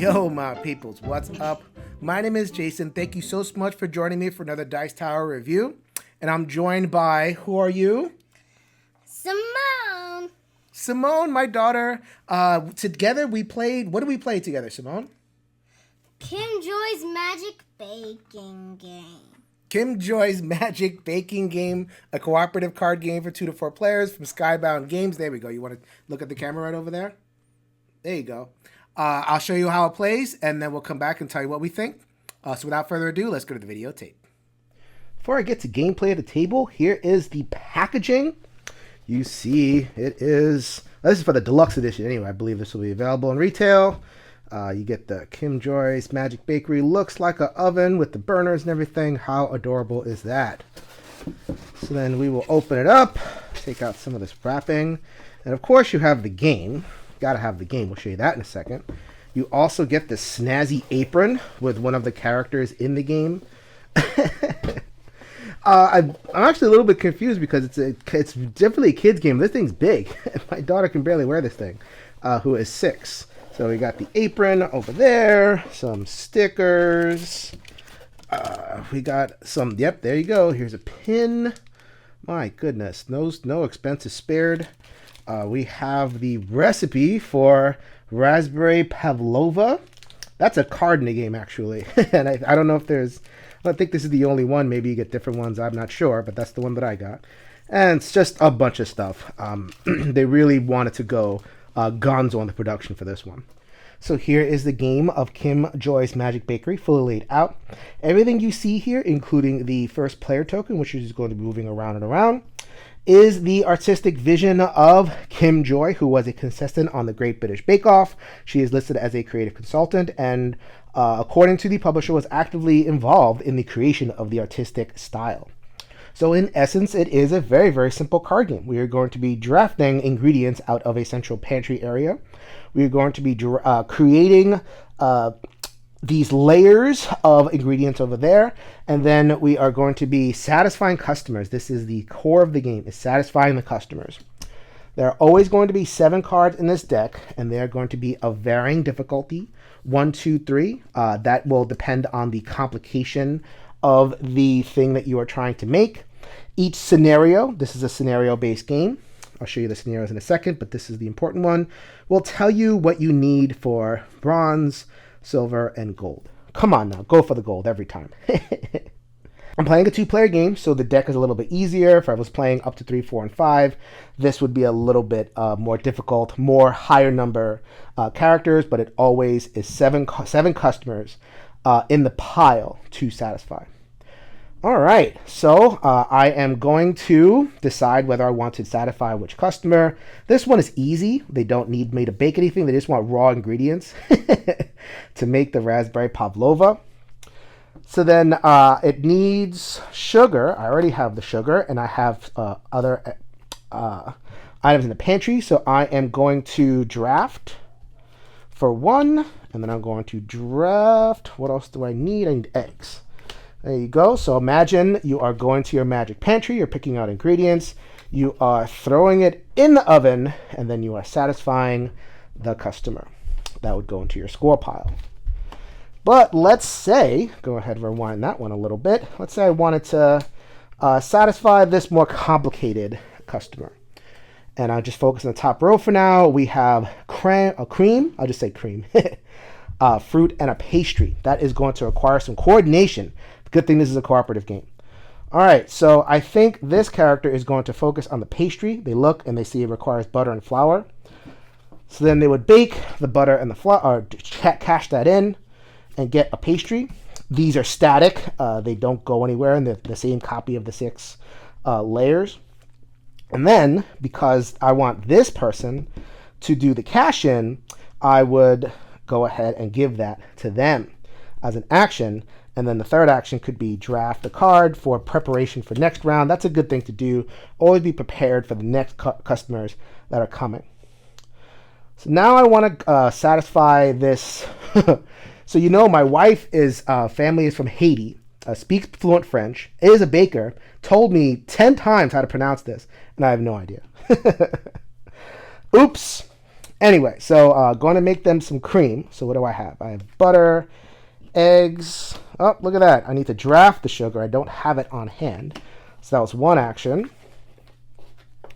Yo, my peoples, what's up? My name is Jason. Thank you so much for joining me for another Dice Tower review. And I'm joined by, who are you? Simone. Simone, my daughter. Together we played, what did we play together, Simone? Kim Joy's Magic Baking Game. Kim Joy's Magic Baking Game, a cooperative card game for 2 to 4 players from Skybound Games. There we go. You want to look at the camera right over there? There you go. I'll show you how it plays, and then we'll come back and tell you what we think. So without further ado, let's go to the videotape. Before I get to gameplay at the table, here is the packaging. You see it is, this is for the deluxe edition anyway. I believe this will be available in retail. You get the Kim Joy's Magic Bakery. Looks like an oven with the burners and everything. How adorable is that? So then we will open it up, take out some of this wrapping, and of course you have the game. Gotta have the game. We'll show you that in a second. You also get this snazzy apron with one of the characters in the game. I'm actually a little bit confused because it's definitely a kid's game. This thing's big. My daughter can barely wear this thing, who is 6. So we got the apron over there, some stickers. We got some, yep, there you go. Here's a pin. My goodness, no expenses spared. We have the recipe for raspberry pavlova. That's a card in the game, actually. And I don't know if I don't think this is the only one. Maybe you get different ones. I'm not sure, but that's the one that I got. And it's just a bunch of stuff. They really wanted to go gonzo on the production for this one. So here is the game of Kim Joy's Magic Bakery, fully laid out. Everything you see here, including the first player token, which is going to be moving around and around, is the artistic vision of Kim Joy, who was a contestant on the Great British Bake Off. She is listed as a creative consultant and, according to the publisher, was actively involved in the creation of the artistic style. So in essence, it is a very, very simple card game. We are going to be drafting ingredients out of a central pantry area. We are going to be creating these layers of ingredients over there, and then we are going to be satisfying customers. This is the core of the game, is satisfying the customers. There are always going to be 7 cards in this deck, and they are going to be of varying difficulty, 1, 2, 3. That will depend on the complication of the thing that you are trying to make. Each scenario, this is a scenario-based game. I'll show you the scenarios in a second, but this is the important one. Will tell you what you need for bronze, silver, and gold. Come on now, go for the gold every time. I'm playing a 2-player game, so the deck is a little bit easier. If I was playing up to 3, 4, and 5, this would be a little bit more difficult, more higher number characters, but it always is 7 customers in the pile to satisfy. All right, so I am going to decide whether I want to satisfy which customer. This one is easy. They don't need me to bake anything. They just want raw ingredients to make the raspberry pavlova. So then it needs sugar. I already have the sugar, and I have other items in the pantry. So I am going to draft for 1, and then I'm going to draft. What else do I need? I need eggs. There you go. So imagine you are going to your magic pantry. You're picking out ingredients. You are throwing it in the oven, and then you are satisfying the customer. That would go into your score pile. But let's say, go ahead and rewind that one a little bit. Let's say I wanted to satisfy this more complicated customer. And I'll just focus on the top row for now. We have cream. I'll just say cream. Fruit and a pastry. That is going to require some coordination. Good thing this is a cooperative game. All right, so I think this character is going to focus on the pastry. They look and they see it requires butter and flour. So then they would bake the butter and the flour, or cash that in and get a pastry. These are static. They don't go anywhere, and they're the same copy of the 6 layers. And then, because I want this person to do the cash in, I would go ahead and give that to them as an action. And then the third action could be draft a card for preparation for next round. That's a good thing to do. Always be prepared for the next customers that are coming. So now I want to satisfy this. So my wife family is from Haiti, speaks fluent French, is a baker, told me 10 times how to pronounce this, and I have no idea. Oops. Anyway, so going to make them some cream. So what do I have? I have butter, eggs. Oh, look at that. I need to draft the sugar. I don't have it on hand. So that was one action.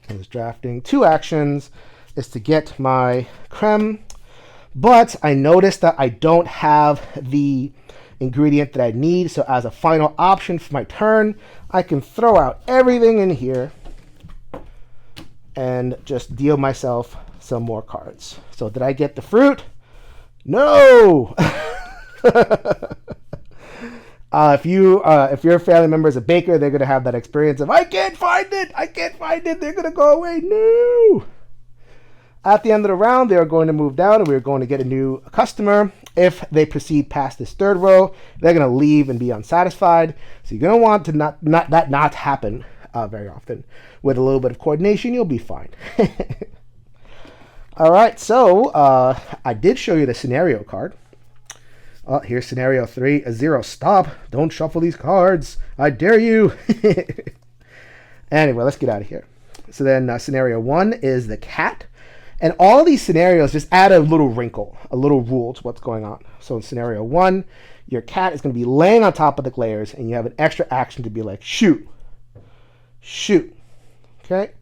I was drafting. Two actions is to get my creme. But I noticed that I don't have the ingredient that I need. So as a final option for my turn, I can throw out everything in here and just deal myself some more cards. So did I get the fruit? No! If your family member is a baker, they're going to have that experience of, I can't find it! They're going to go away. No! At the end of the round, they are going to move down and we're going to get a new customer. If they proceed past this third row, they're going to leave and be unsatisfied. So you're going to want to not happen very often. With a little bit of coordination, you'll be fine. All right, so I did show you the scenario card. Here's scenario 3, a 0. Stop. Don't shuffle these cards. I dare you. Anyway, let's get out of here. So then scenario 1 is the cat. And all these scenarios just add a little wrinkle, a little rule to what's going on. So in scenario 1, your cat is going to be laying on top of the layers, and you have an extra action to be like, shoot. Shoot. Okay?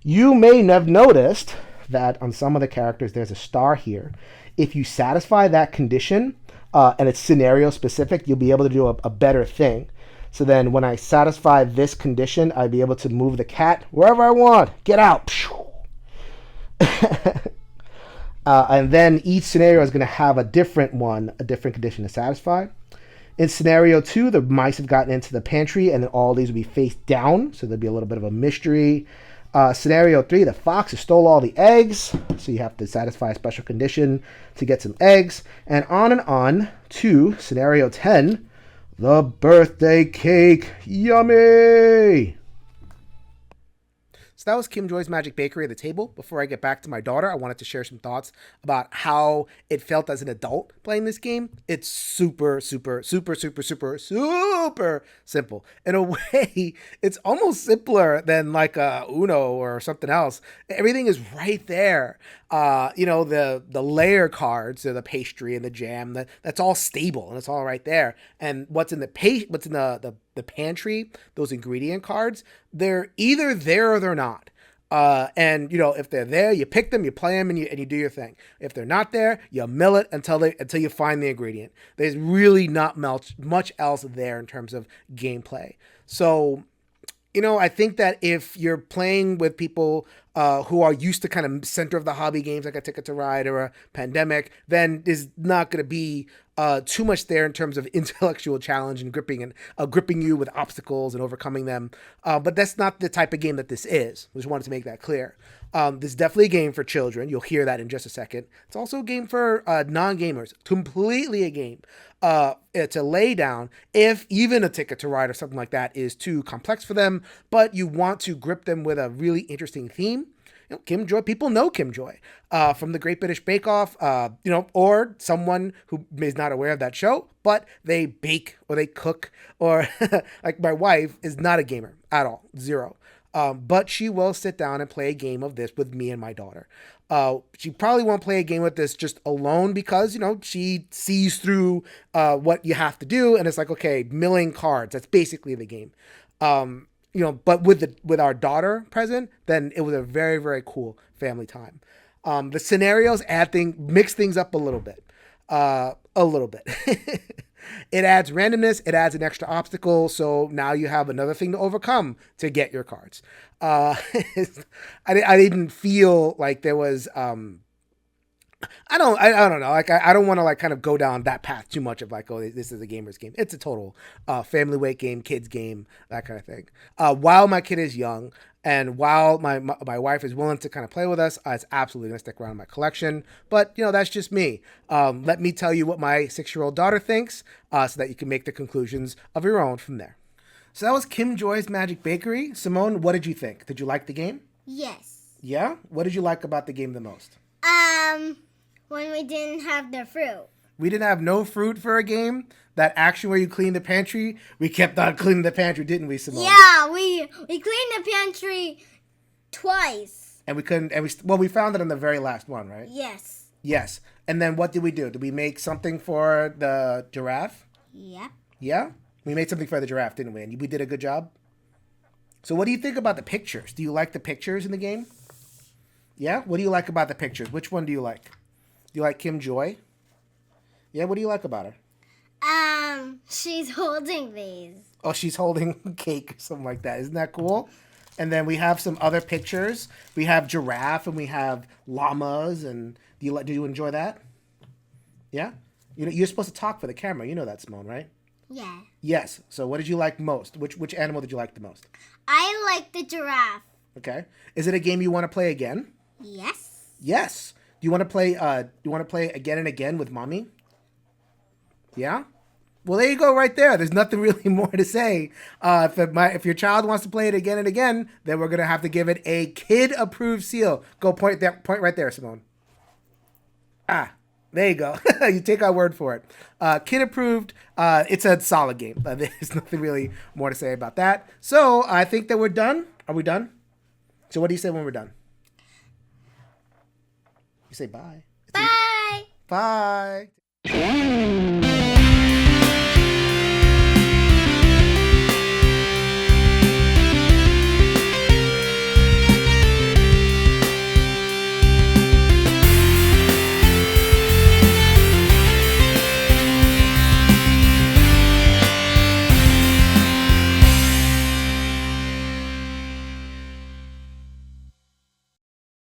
You may have noticed that on some of the characters, there's a star here. If you satisfy that condition, and it's scenario specific, you'll be able to do a better thing. So then when I satisfy this condition, I'd be able to move the cat wherever I want. Get out. And then each scenario is going to have a different condition to satisfy. In scenario 2, the mice have gotten into the pantry, and then all these will be face down, so there'll be a little bit of a mystery. Scenario 3, the fox has stole all the eggs, so you have to satisfy a special condition to get some eggs. And on to scenario 10, the birthday cake. Yummy! So that was Kim Joy's Magic Bakery at the table. Before I get back to my daughter, I wanted to share some thoughts about how it felt as an adult playing this game. It's super simple. In a way, it's almost simpler than like a Uno or something else. Everything is right there. The layer cards, the pastry and the jam, that's all stable and it's all right there. And what's in the pantry, those ingredient cards, they're either there or they're not. And if they're there, you pick them, you play them, and you do your thing. If they're not there, you mill it until you find the ingredient. There's really not much else there in terms of gameplay. So, I think that if you're playing with people who are used to kind of center of the hobby games like a Ticket to Ride or a Pandemic, then there's not going to be too much there in terms of intellectual challenge and gripping you with obstacles and overcoming them. But that's not the type of game that this is. I just wanted to make that clear. This is definitely a game for children. You'll hear that in just a second. It's also a game for non-gamers. Completely a game to lay down if even a Ticket to Ride or something like that is too complex for them, but you want to grip them with a really interesting theme. Kim Joy, people know Kim Joy from the Great British Bake Off, or someone who is not aware of that show, but they bake or they cook, or like my wife is not a gamer at all, zero. But she will sit down and play a game of this with me and my daughter. She probably won't play a game with this just alone because, she sees through what you have to do. And it's like, okay, milling cards. That's basically the game. But with our daughter present, then it was a very, very cool family time. The scenarios mix things up a little bit. It adds randomness. It adds an extra obstacle. So now you have another thing to overcome to get your cards. I didn't feel like there was, I don't know. Like, I don't want to like kind of go down that path too much of like, oh, this is a gamer's game. It's a total family weight game, kids game, that kind of thing. While my kid is young and while my wife is willing to kind of play with us, it's absolutely going to stick around in my collection. But, that's just me. Let me tell you what my 6-year-old daughter thinks so that you can make the conclusions of your own from there. So that was Kim Joy's Magic Bakery. Simone, what did you think? Did you like the game? Yes. Yeah? What did you like about the game the most? When we didn't have the fruit. We didn't have no fruit for a game? That action where you clean the pantry? We kept on cleaning the pantry, didn't we, Simone? Yeah, we cleaned the pantry twice. And we couldn't, and we found it on the very last one, right? Yes. Yes. And then what did we do? Did we make something for the giraffe? Yep. Yeah? We made something for the giraffe, didn't we? And we did a good job? So what do you think about the pictures? Do you like the pictures in the game? Yeah? What do you like about the pictures? Which one do you like? Do you like Kim Joy? Yeah, what do you like about her? She's holding these. Oh, she's holding cake or something like that. Isn't that cool? And then we have some other pictures. We have giraffe and we have llamas. And do you enjoy that? Yeah? You're supposed to talk for the camera. You know that, Simone, right? Yeah. Yes. So what did you like most? Which animal did you like the most? I like the giraffe. Okay. Is it a game you want to play again? Yes. Yes. Do you want to play? Do you want to play again and again with mommy? Yeah. Well, there you go, right there. There's nothing really more to say. If your child wants to play it again and again, then we're gonna have to give it a kid-approved seal. Go point right there, Simone. Ah, there you go. You take our word for it. Kid-approved. It's a solid game. There's nothing really more to say about that. So I think that we're done. Are we done? So what do you say when we're done? You say bye. Bye. Bye.